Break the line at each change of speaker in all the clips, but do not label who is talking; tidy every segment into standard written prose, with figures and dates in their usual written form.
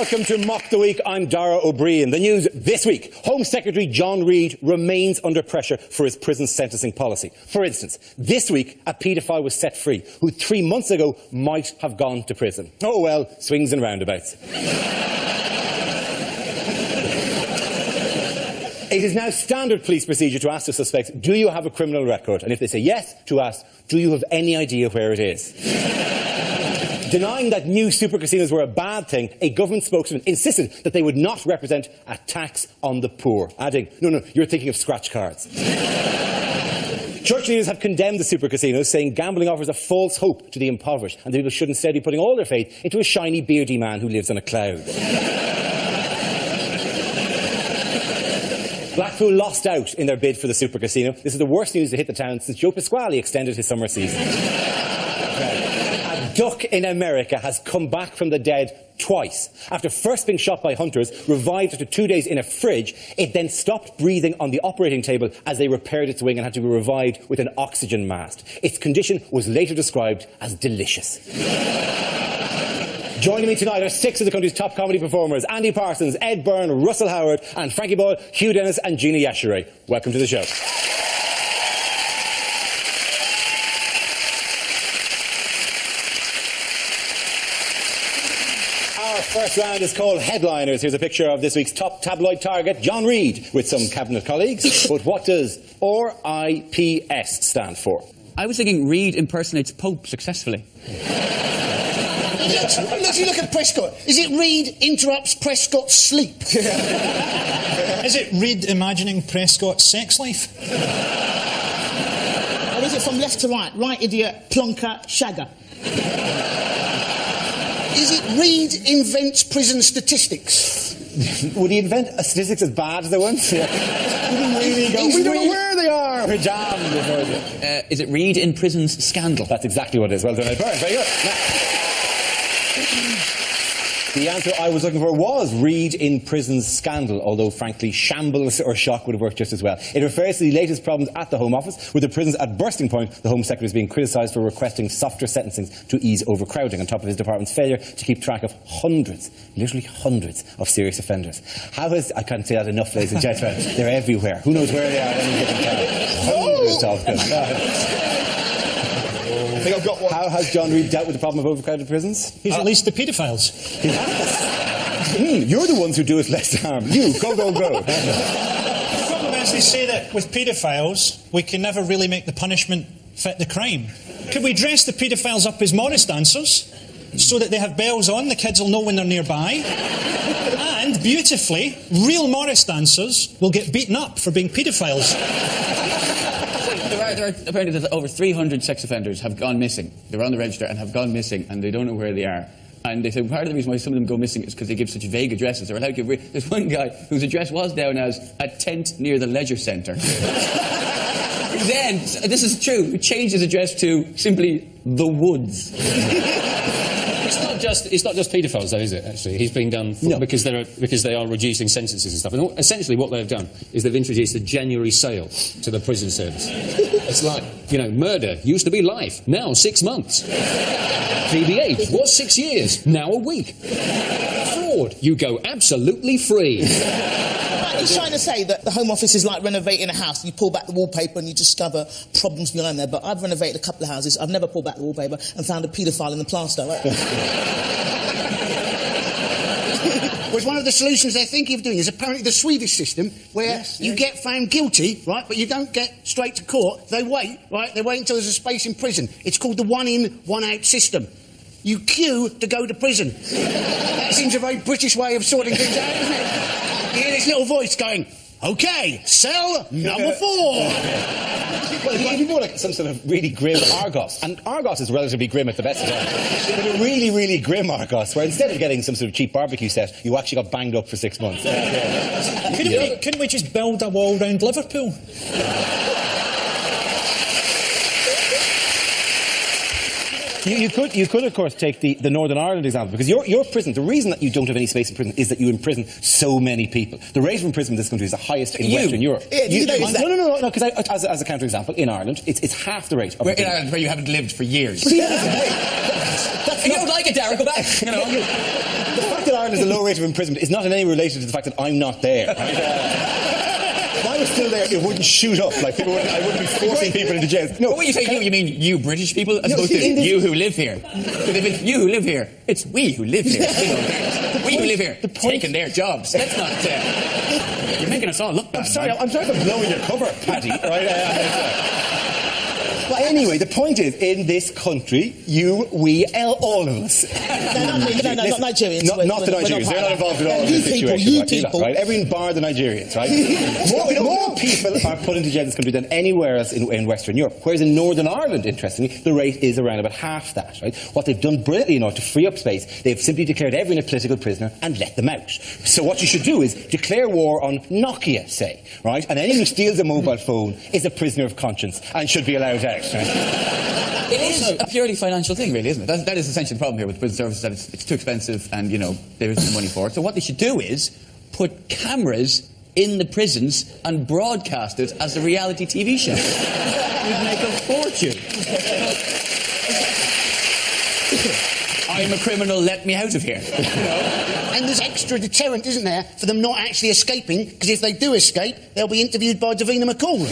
Welcome to Mock the Week. I'm Dara O'Brien. The news this week. Home Secretary John Reid remains under pressure for his prison sentencing policy. For instance, this week a paedophile was set free who 3 months ago might have gone to prison. Oh well, swings and roundabouts. It is now standard police procedure to ask the suspects, do you have a criminal record? And if they say yes, to ask, do you have any idea where it is? Denying that new super casinos were a bad thing, a government spokesman insisted that they would not represent a tax on the poor, adding, no, you're thinking of scratch cards. Church leaders have condemned the super casinos, saying gambling offers a false hope to the impoverished, and that people should instead be putting all their faith into a shiny, beardy man who lives on a cloud. Blackpool lost out in their bid for the super casino. This is the worst news to hit the town since Joe Pasquale extended his summer season. A duck in America has come back from the dead twice. After first being shot by hunters, revived after 2 days in a fridge, it then stopped breathing on the operating table as they repaired its wing and had to be revived with an oxygen mask. Its condition was later described as delicious. Joining me tonight are 6 of the country's top comedy performers: Andy Parsons, Ed Byrne, Russell Howard and Frankie Boyle, Hugh Dennis and Gina Yashere. Welcome to the show. Our first round is called Headliners. Here's a picture of this week's top tabloid target, John Reid, with some cabinet colleagues. But what does RIPS stand for?
I was thinking Reid impersonates Pope successfully.
Look at Prescott. Is it Reid interrupts Prescott's sleep?
Is it Reid imagining Prescott's sex life?
Or is it from left to right? Right idiot, plonker, shagger. Is it Reid invents prison statistics?
Would he invent statistics as bad as the ones? Would he really go, we don't know where they are, we're jammed.
Is it Reid in prison's scandal?
That's exactly what it is. Well done, Ed Byrne. Very good. Now, the answer I was looking for was Reid in prison's scandal, although frankly shambles or shock would have worked just as well. It refers to the latest problems at the Home Office, with the prisons at bursting point. The Home Secretary is being criticised for requesting softer sentencing to ease overcrowding, on top of his department's failure to keep track of hundreds, literally hundreds, of serious offenders. I can't say that enough, ladies and gentlemen. They're everywhere. Who knows where they are at any given time? Hundreds of them.
I think I've got one.
How has John Reid dealt with the problem of overcrowded prisons?
He's released the paedophiles.
He has. You're the ones who do us less harm. You, go.
The problem is they say that with paedophiles, we can never really make the punishment fit the crime. Could we dress the paedophiles up as Morris dancers so that they have bells on, the kids will know when they're nearby? And, beautifully, real Morris dancers will get beaten up for being paedophiles.
There are apparently over 300 sex offenders have gone missing. They're on the register and have gone missing, and they don't know where they are. And they say part of the reason why some of them go missing is because they give such vague addresses. They're allowed to give there's one guy whose address was down as a tent near the leisure centre. Then, this is true, he changed his address to simply the woods.
It's not just paedophiles, though, is it? Actually, he's being done because they are reducing sentences and stuff. And essentially, what they've done is they've introduced a January sale to the prison service. It's like, murder used to be life, now 6 months. BBH was 6 years, now a week. Fraud, you go absolutely free.
He's trying to say that the Home Office is like renovating a house. You pull back the wallpaper and you discover problems behind there. But I've renovated a couple of houses. I've never pulled back the wallpaper and found a paedophile in the plaster. Right? Well, one of the solutions they're thinking of doing is apparently the Swedish system, where you get found guilty, right, but you don't get straight to court. They wait, right? They wait until there's a space in prison. It's called the one-in, one-out system. You queue to go to prison. That seems a very British way of sorting things out, doesn't it? You hear this little voice going, OK, cell number 4.
Well, it'd be more like some sort of really grim Argos. And Argos is relatively grim at the best of times. But a really, really grim Argos, where instead of getting some sort of cheap barbecue set, you actually got banged up for 6 months.
Couldn't we just build a wall round Liverpool?
You could, of course, take the Northern Ireland example, because your prison, the reason that you don't have any space in prison is that you imprison so many people. The rate of imprisonment in this country is the highest in Western Europe. No, because as a counter-example, in Ireland, it's half the rate.
In Ireland, where you haven't lived for years. You don't like it, Darren, go back. You know.
The fact that Ireland has a low rate of imprisonment is not in any relation to the fact that I'm not there. If I was still there, it wouldn't shoot up. Like I wouldn't be forcing people into jail. No,
but when you say you mean you British people, as opposed to you who live here. Because if it's you who live here, it's we who live here. We who live here, taking their jobs. That's not. You're making us all look bad.
I'm sorry for blowing your cover, Paddy. Right? But anyway, the point is, in this country, all of us.
No, not Nigerians.
Not the Nigerians. They're not involved at all in this situation.
You people.
Right? Everyone bar the Nigerians, right? more people are put into jail in this country than anywhere else in Western Europe. Whereas in Northern Ireland, interestingly, the rate is around about half that, right? What they've done brilliantly enough to free up space, they've simply declared everyone a political prisoner and let them out. So what you should do is declare war on Nokia, say, right? And anyone who steals a mobile phone is a prisoner of conscience and should be allowed out. Right?
It is a purely financial thing, really, isn't it? That is essentially the problem here with prison services, that it's too expensive and, there isn't money for it. So what they should do is put cameras in the prisons and broadcast it as a reality TV show. You'd make a fortune. I'm a criminal, let me out of here.
And there's extra deterrent, isn't there, for them not actually escaping, because if they do escape, they'll be interviewed by Davina McCall.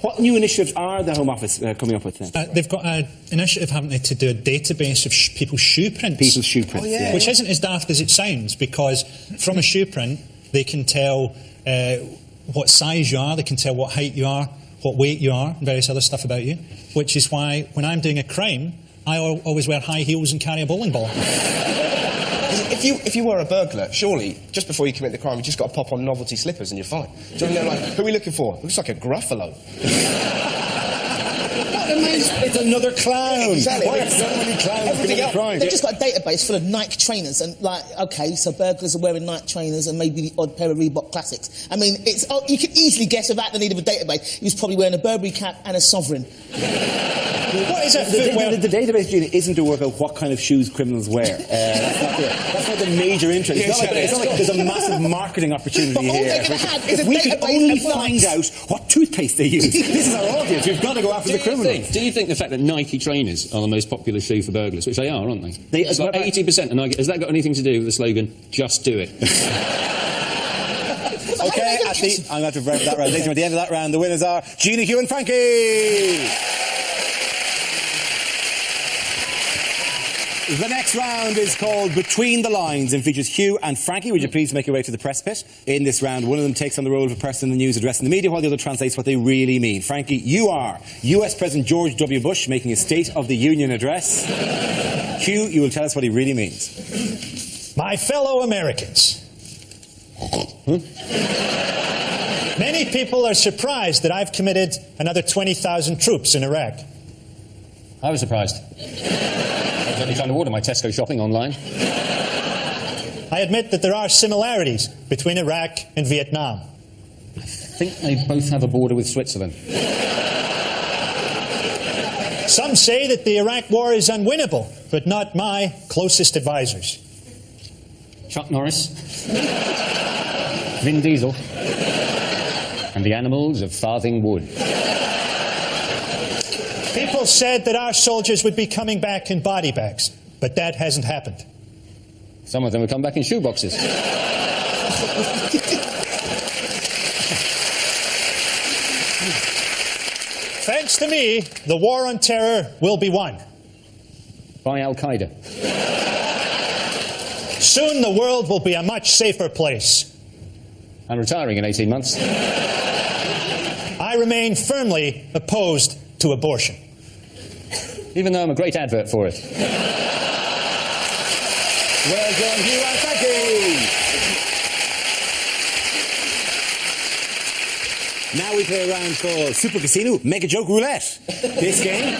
What new initiatives are the Home Office coming up with then?
They've got an initiative, haven't they, to do a database of people's shoe prints.
People's shoe prints, yeah.
Which isn't as daft as it sounds, because from a shoe print, they can tell what size you are, they can tell what height you are, what weight you are, and various other stuff about you. Which is why, when I'm doing a crime, I always wear high heels and carry a bowling ball.
If you were a burglar, surely, just before you commit the crime, you just got to pop on novelty slippers and you're fine. Do you know, like, who are we looking for? Looks like a Gruffalo.
It's another clown.
Exactly.
Why are so many clowns committing crime?
They've just got a database full of Nike trainers, and so burglars are wearing Nike trainers and maybe the odd pair of Reebok Classics. I mean, you can easily guess without the need of a database. He was probably wearing a Burberry cap and a Sovereign.
What is it?
The database, Gina, isn't to work out what kind of shoes criminals wear. That's not the major interest. It's not like there's a massive marketing opportunity here. If we could only find out what toothpaste they use. This is our audience. We've got to go after the criminals.
Do you think the fact that Nike trainers are the most popular shoe for burglars, which they are, aren't they? It's like 80% of Nike. Has that got anything to do with the slogan, just do it?
OK, I'm going to have to wrap that round. Ladies and gentlemen, at the end of that round, the winners are Gina, Hugh and Frankie. The next round is called Between the Lines and features Hugh and Frankie. Would you please make your way to the press pit? In this round, one of them takes on the role of a person in the news addressing the media, while the other translates what they really mean. Frankie, you are US President George W. Bush making a State of the Union address. Hugh, you will tell us what he really means.
My fellow Americans. Many people are surprised that I've committed another 20,000 troops in Iraq.
I was surprised. I was only trying to order my Tesco shopping online.
I admit that there are similarities between Iraq and Vietnam.
I think they both have a border with Switzerland.
Some say that the Iraq war is unwinnable, but not my closest advisors.
Chuck Norris, Vin Diesel, and the animals of Farthing Wood.
People said that our soldiers would be coming back in body bags, but that hasn't happened.
Some of them will come back in shoeboxes.
Thanks to me, the war on terror will be won.
By Al-Qaeda.
Soon the world will be a much safer place.
I'm retiring in 18 months.
I remain firmly opposed to abortion.
Even though I'm a great advert for it.
Well done, Hugh and Frankie. Now we play a round called Super Casino Mega Joke Roulette. This game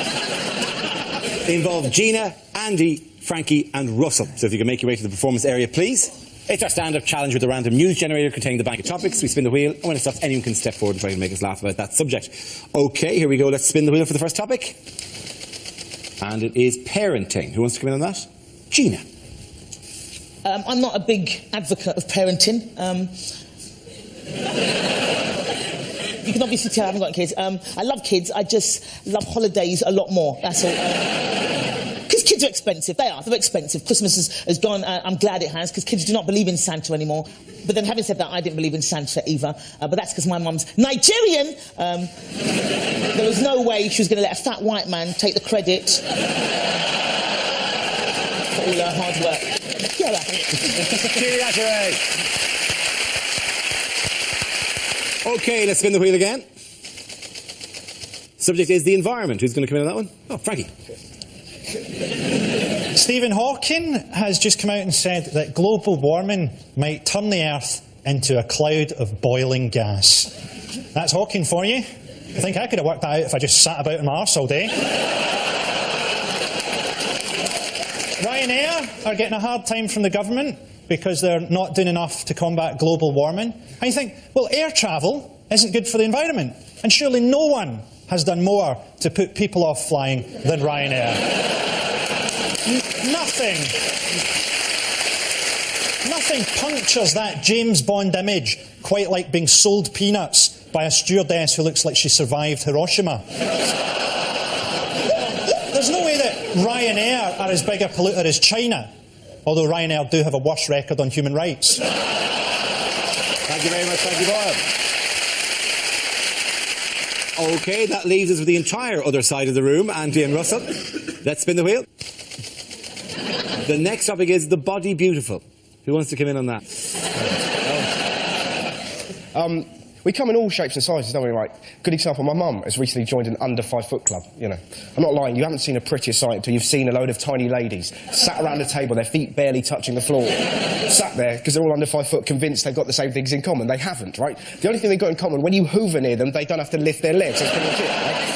involves Gina, Andy, Frankie and Russell. So if you can make your way to the performance area, please. It's our stand-up challenge with a random news generator containing the bank of topics. We spin the wheel, and when it stops, anyone can step forward and try to make us laugh about that subject. OK, here we go. Let's spin the wheel for the first topic. And it is parenting. Who wants to come in on that? Gina.
I'm not a big advocate of parenting. You can obviously tell I haven't got kids. I love kids. I just love holidays a lot more. That's all. Because kids are expensive. They are. They're expensive. Christmas has gone. I'm glad it has, because kids do not believe in Santa anymore. But then, having said that, I didn't believe in Santa either. But that's because my mum's Nigerian. There was no way she was going to let a fat white man take the credit for all her hard work.
OK, let's spin the wheel again. Subject is the environment. Who's going to come in on that one? Oh, Frankie.
Stephen Hawking has just come out and said that global warming might turn the Earth into a cloud of boiling gas. That's Hawking for you. I think I could have worked that out if I just sat about in my arse all day. Ryanair are getting a hard time from the government because they're not doing enough to combat global warming. And you think, well, air travel isn't good for the environment. And surely no one has done more to put people off flying than Ryanair. Nothing punctures that James Bond image quite like being sold peanuts by a stewardess who looks like she survived Hiroshima. There's no way that Ryanair are as big a polluter as China, although Ryanair do have a worse record on human rights.
Thank you very much, Frankie Boyle. OK, that leaves us with the entire other side of the room, Andy and Russell. Let's spin the wheel. The next topic is the body beautiful. Who wants to come in on that?
We come in all shapes and sizes, don't we? Right. Good example, my mum has recently joined an under 5 foot club, you know. I'm not lying, you haven't seen a prettier sight until you've seen a load of tiny ladies sat around a table, their feet barely touching the floor, sat there, because they're all under 5 foot, convinced they've got the same things in common. They haven't, right? The only thing they've got in common, when you hoover near them, they don't have to lift their legs. That's pretty much it, right?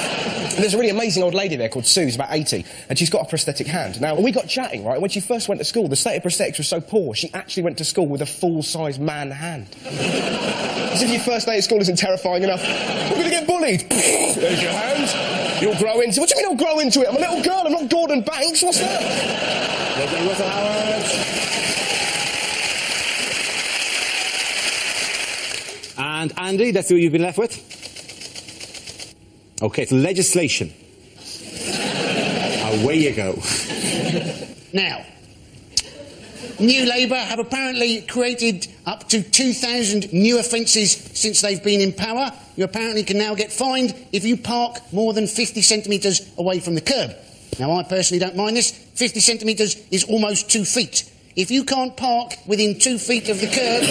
There's a really amazing old lady there called Sue, who's about 80, and she's got a prosthetic hand. Now, we got chatting, right, when she first went to school, the state of prosthetics was so poor, she actually went to school with a full-size man hand. As if your first day at school isn't terrifying enough. We're going to get bullied. There's your hand. You'll grow into it. What do you mean I'll grow into it? I'm a little girl, I'm not Gordon Banks. What's that?
Russell Howard. And Andy, that's who you've been left with. OK, it's legislation. Away you go.
Now, New Labour have apparently created up to 2,000 new offences since they've been in power. You apparently can now get fined if you park more than 50 centimetres away from the curb. Now, I personally don't mind this. 50 centimetres is almost 2 feet. If you can't park within 2 feet of the curb,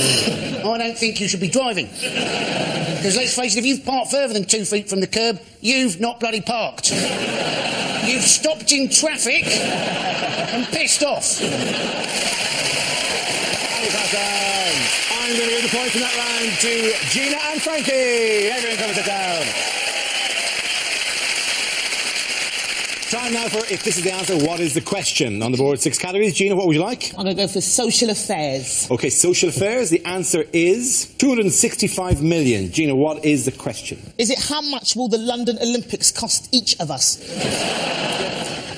I don't think you should be driving. Because let's face it, if you've parked further than 2 feet from the curb, you've not bloody parked. You've stopped in traffic and pissed off.
I'm going to give the points in that round to Gina and Frankie. Everyone come and sit down. Time now for, if this is the answer, what is the question? On the board, 6 categories. Gina, what would you like?
I'm going to go for social affairs.
OK, social affairs. The answer is 265 million. Gina, what is the question?
Is it how much will the London Olympics cost each of us?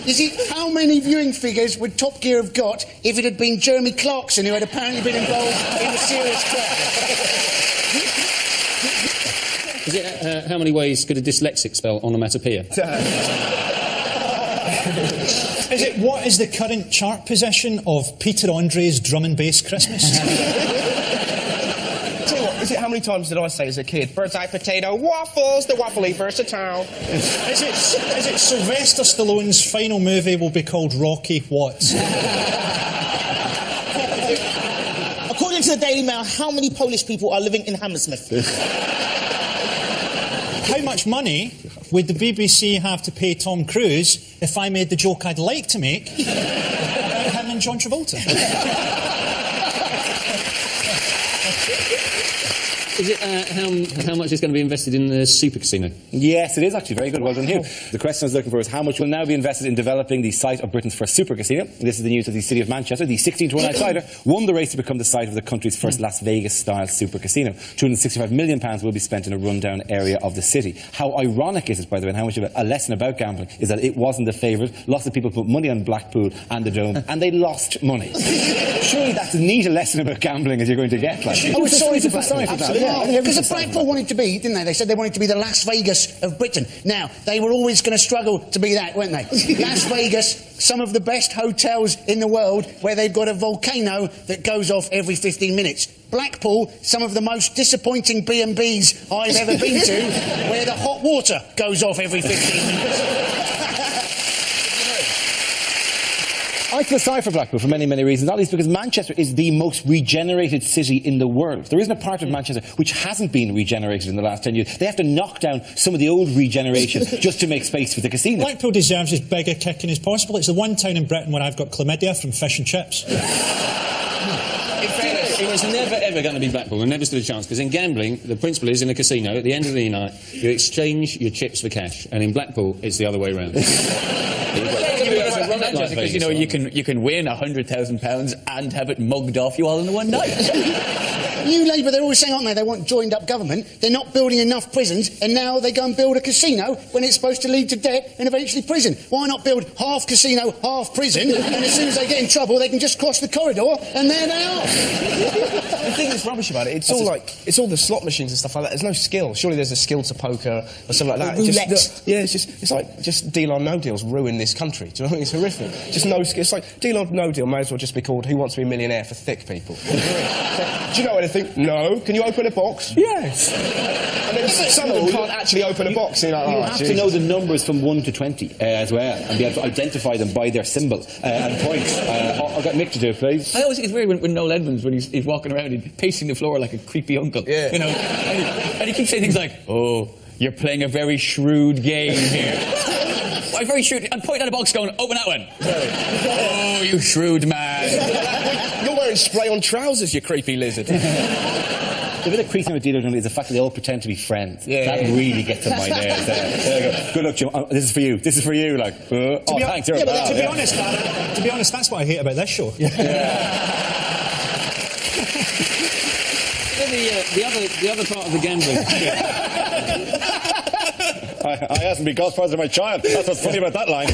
Is it how many viewing figures would Top Gear have got if it had been Jeremy Clarkson who had apparently been involved in the serious crash?
Is it how many ways could a dyslexic spell onomatopoeia?
Is it what is the current chart position of Peter Andre's Drum and Bass Christmas?
Tell you what, is it how many times did I say as a kid, bird's eye potato, waffles, the waffly versatile?
Is it Sylvester Stallone's final movie will be called Rocky What?
According to the Daily Mail, how many Polish people are living in Hammersmith?
How much money would the BBC have to pay Tom Cruise if I made the joke I'd like to make about him and John Travolta?
Is it how much is going to be invested in the super casino?
Yes, it is actually very good. Well done, Hugh. The question I was looking for is how much will now be invested in developing the site of Britain's first super casino. This is the news of the City of Manchester. The 16-to-1 outsider won the race to become the site of the country's first Las Vegas-style super casino. £265 million will be spent in a rundown area of the city. How ironic is it, by the way, and how much of a lesson about gambling is that it wasn't the favourite. Lots of people put money on Blackpool and the Dome, and they lost money. Surely that's as neat a lesson about gambling as you're going to get. Like.
Oh, sorry for Blackpool.
Absolutely.
Because Blackpool wanted to be, didn't they? They said they wanted to be the Las Vegas of Britain. Now, they were always going to struggle to be that, weren't they? Las Vegas, some of the best hotels in the world where they've got a volcano that goes off every 15 minutes. Blackpool, some of the most disappointing B&Bs I've ever been to, where the hot water goes off every 15 minutes.
I feel sorry for Blackpool for many, many reasons, not least because Manchester is the most regenerated city in the world. There isn't a part of Manchester which hasn't been regenerated in the last 10 years. They have to knock down some of the old regeneration just to make space for the casino.
Blackpool deserves as big a kicking as possible. It's the one town in Britain where I've got chlamydia from fish and chips.
In fairness, it was never ever going to be Blackpool, and never stood a chance, because in gambling, the principle is in a casino, at the end of the night, you exchange your chips for cash, and in Blackpool, it's the other way around.
Because you can win £100,000 and have it mugged off you all in one night.
New Labour, they're always saying, aren't they, they want joined-up government. They're not building enough prisons, and now they go and build a casino when it's supposed to lead to debt and eventually prison. Why not build half casino, half prison, and as soon as they get in trouble, they can just cross the corridor, and there they are.
The thing that's rubbish about it, it's all the slot machines and stuff like that. There's no skill. Surely there's a skill to poker or something like that. It's like deal or no deals ruin this country. Do you know what I mean? It's horrific. Just no skill. It's like deal or no deal may as well just be called Who Wants to Be a Millionaire for thick people. Do you know anything? No. Can you open a box? Yes. And then some of them can't actually open a box. You
have to know the numbers from 1 to 20 as well, and be able to identify them by their symbol and points. I'll get Mick to do it, please.
I always think it's weird when Noel Edmonds, when he's walking around, he's pacing the floor like a creepy uncle. Yeah. You know, and he keeps saying things like, "Oh, you're playing a very shrewd game here." I'm very shrewd. I'm pointing at a box going, "Open that one." Oh, you shrewd man.
You're wearing spray-on trousers, you creepy lizard.
The bit of creasing with dealers is the fact that they all pretend to be friends. Yeah, that really gets on my nerves. There you go. Good luck, Jim. This is for you. This is for you. Like, thanks.
Yeah, but to be honest, that's what I hate about this show.
The other part of the gambling.
I asked him to be godfather of my child. That's what's funny about that line.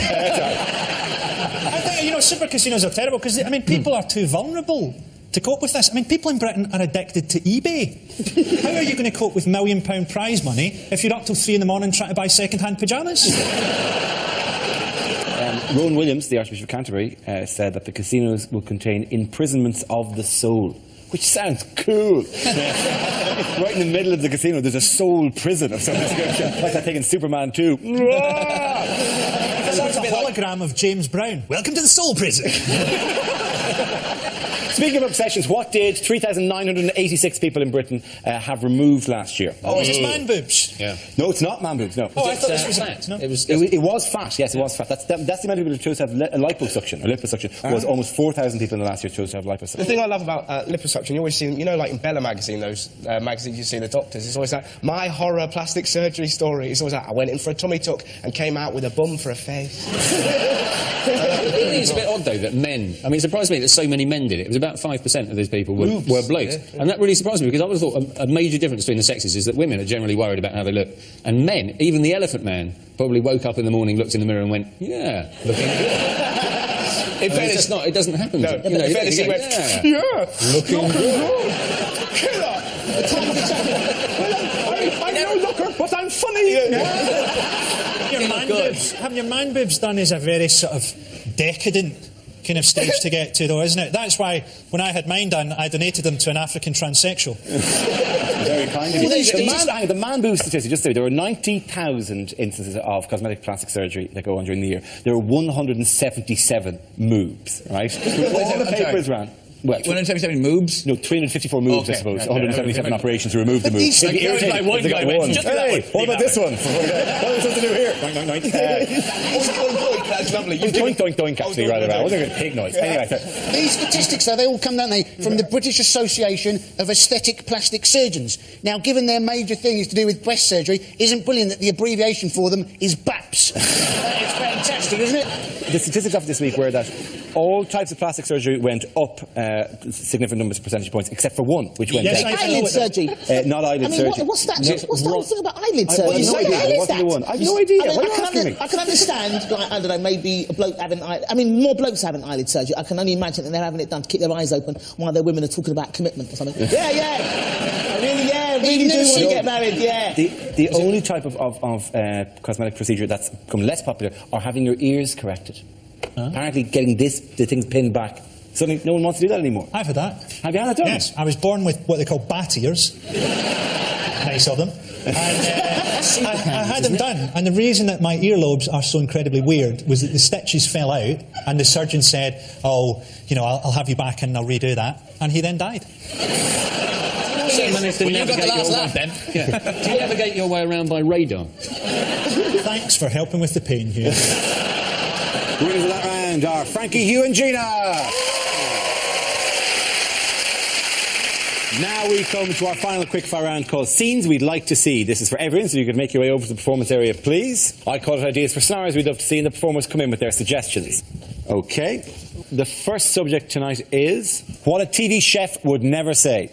I think, super casinos are terrible because, people are too vulnerable to cope with this. People in Britain are addicted to eBay. How are you going to cope with £1 million prize money if you're up till 3 in the morning trying to buy second-hand pyjamas?
Rowan Williams, the Archbishop of Canterbury, said that the casinos will contain imprisonments of the soul. Which sounds cool. Right in the middle of the casino, there's a soul prison of some description. Like that thing in Superman 2.
It's like a hologram of James Brown. Welcome to the soul prison.
Speaking of obsessions, what did 3,986 people in Britain have removed last year?
Oh, is this man boobs?
Yeah. No, it's not man boobs, no.
Oh, I thought this was fat. No?
It was fat, yes, it was fat. That's the amount of people who chose to have liposuction, or liposuction, was almost 4,000 people in the last year chose to have liposuction.
The thing I love about liposuction, you always see, like in Bella magazine, those magazines you see the doctors, it's always like, my horror plastic surgery story. It's always like, I went in for a tummy tuck and came out with a bum for a face.
It's a bit odd, though, that men... it surprised me that so many men did it. It was about 5% of these people were blokes. Yeah. And that really surprised me, because I would have thought a major difference between the sexes is that women are generally worried about how they look. And men, even the elephant man, probably woke up in the morning, looked in the mirror and went, yeah, looking good. In fairness, it doesn't happen.
No, in fairness, he went, yeah, looking good. Killer! I'm no looker, but I'm funny.
Having your man boobs done is a very sort of decadent kind of stage to get to, though, isn't it? That's why when I had mine done, I donated them to an African transsexual.
Very kind of you. The man boob statistic, just there were 90,000 instances of cosmetic plastic surgery that go on during the year. There were 177 moves, right? All the papers ran. Well,
177 moves?
No, 354 moves, I suppose. 177 operations to remove the moves.
What
about this one? What are we supposed to do here?
That's lovely.
You doink, doink, doink, actually, rather well. Wasn't it a pig noise? Anyway,
These statistics, though, they all come, don't they, from the British Association of Aesthetic Plastic Surgeons. Now, given their major thing is to do with breast surgery, isn't brilliant that the abbreviation for them is BAPS? It's fantastic, isn't it?
the statistics of this week were that all types of plastic surgery went up significant numbers of percentage points, except for one, which went
Yes,
down.
Eyelid surgery.
Not eyelid
I mean,
surgery.
what's that? What's the whole thing about eyelid surgery?
What do you say? It wasn't the one. I have no idea.
I mean,
What are you asking me?
I can understand, like, I don't know, maybe a bloke having more blokes having eyelid surgery. I can only imagine that they're having it done to keep their eyes open while their women are talking about commitment or something. I really do want to get married, yeah.
The only type of cosmetic procedure that's become less popular are having your ears corrected. Apparently getting the things pinned back. Suddenly no one wants to do that anymore.
I've had that.
Have you had that done?
Yes. I was born with what they call bat ears. Nice of them. And I had them done. And the reason that my earlobes are so incredibly weird was that the stitches fell out and the surgeon said, I'll have you back and I'll redo that. And he then died.
Well, you got the last laugh then. Yeah. Do you navigate your way around by radar?
Thanks for helping with the pain, Hugh.
Winners of that round are Frankie, Hugh and Gina. Now we come to our final quickfire round called Scenes We'd Like to See. This is for everyone, so you can make your way over to the performance area, please. I call it Ideas for Scenarios We'd Love to See, and the performers come in with their suggestions. OK. The first subject tonight is what a TV chef would never say.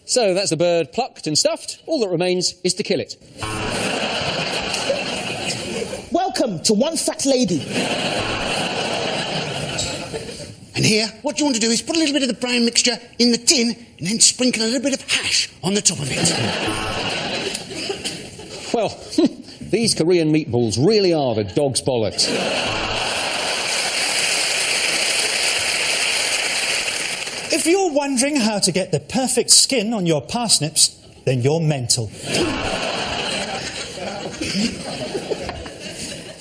So that's the bird plucked and stuffed. All that remains is to kill it.
Welcome to One Fat Lady.
And here, what you want to do is put a little bit of the brown mixture in the tin and then sprinkle a little bit of hash on the top of it.
Well, these Korean meatballs really are the dog's bollocks.
If you're wondering how to get the perfect skin on your parsnips, then you're mental.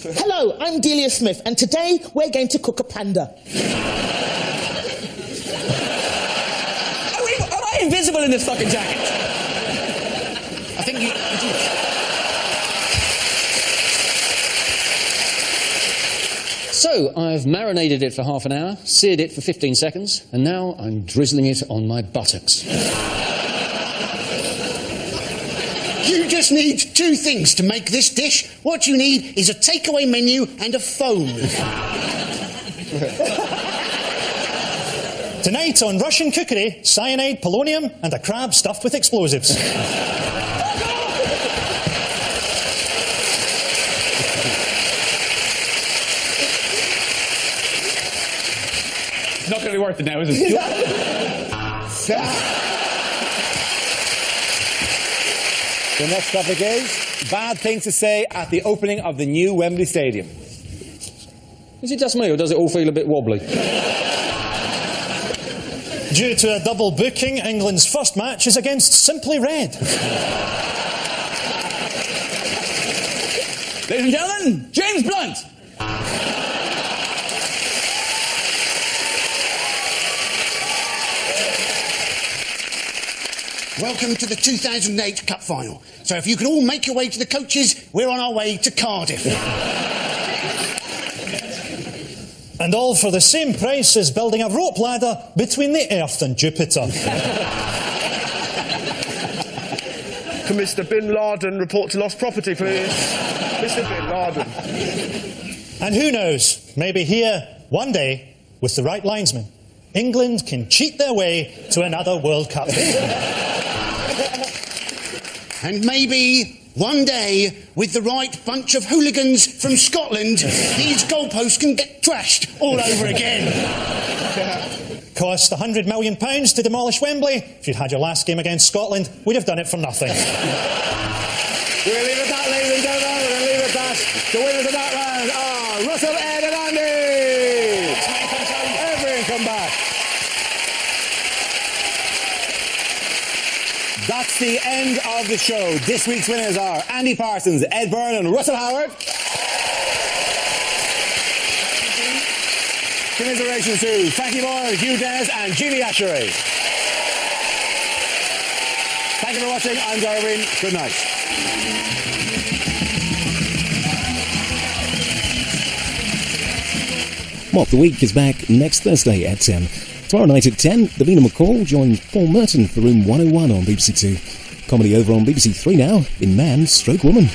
Hello, I'm Delia Smith, and today we're going to cook a panda.
Am I invisible in this fucking jacket?
I think you do.
So, I've marinated it for half an hour, seared it for 15 seconds, and now I'm drizzling it on my buttocks.
You just need two things to make this dish. What you need is a takeaway menu and a phone.
Tonight on Russian cookery, cyanide, polonium, and a crab stuffed with explosives.
It's not going to be worth it now, is it?
The next topic is bad things to say at the opening of the new Wembley Stadium.
Is it just me, or does it all feel a bit wobbly?
Due to a double booking, England's first match is against Simply Red.
Ladies and gentlemen, James Blunt!
Welcome to the 2008 Cup Final. So if you can all make your way to the coaches, we're on our way to Cardiff.
And all for the same price as building a rope ladder between the Earth and Jupiter.
Can Mr. Bin Laden report to lost property, please? Mr. Bin Laden.
And who knows, maybe here, one day, with the right linesman, England can cheat their way to another World Cup.
And maybe one day, with the right bunch of hooligans from Scotland, these goalposts can get trashed all over again.
Cost £100 million to demolish Wembley. If you'd had your last game against Scotland, we'd have done it for nothing.
We're going to leave it at that, ladies and gentlemen. We're going to leave it at that. The winners of that round are Russell, Ed and Andy. Everyone come back. That's the end of the show. This week's winners are Andy Parsons, Ed Byrne and Russell Howard. Commiserations to Frankie Boyle, Hugh Dennis and Julie Ashery. Thank you for watching. I'm Darwin. Good night.
Mock the Week is back next Thursday at 10. Tomorrow night at 10, Davina McCall joins Paul Merton for Room 101 on BBC Two. Comedy over on BBC Three now in Man Stroke Woman.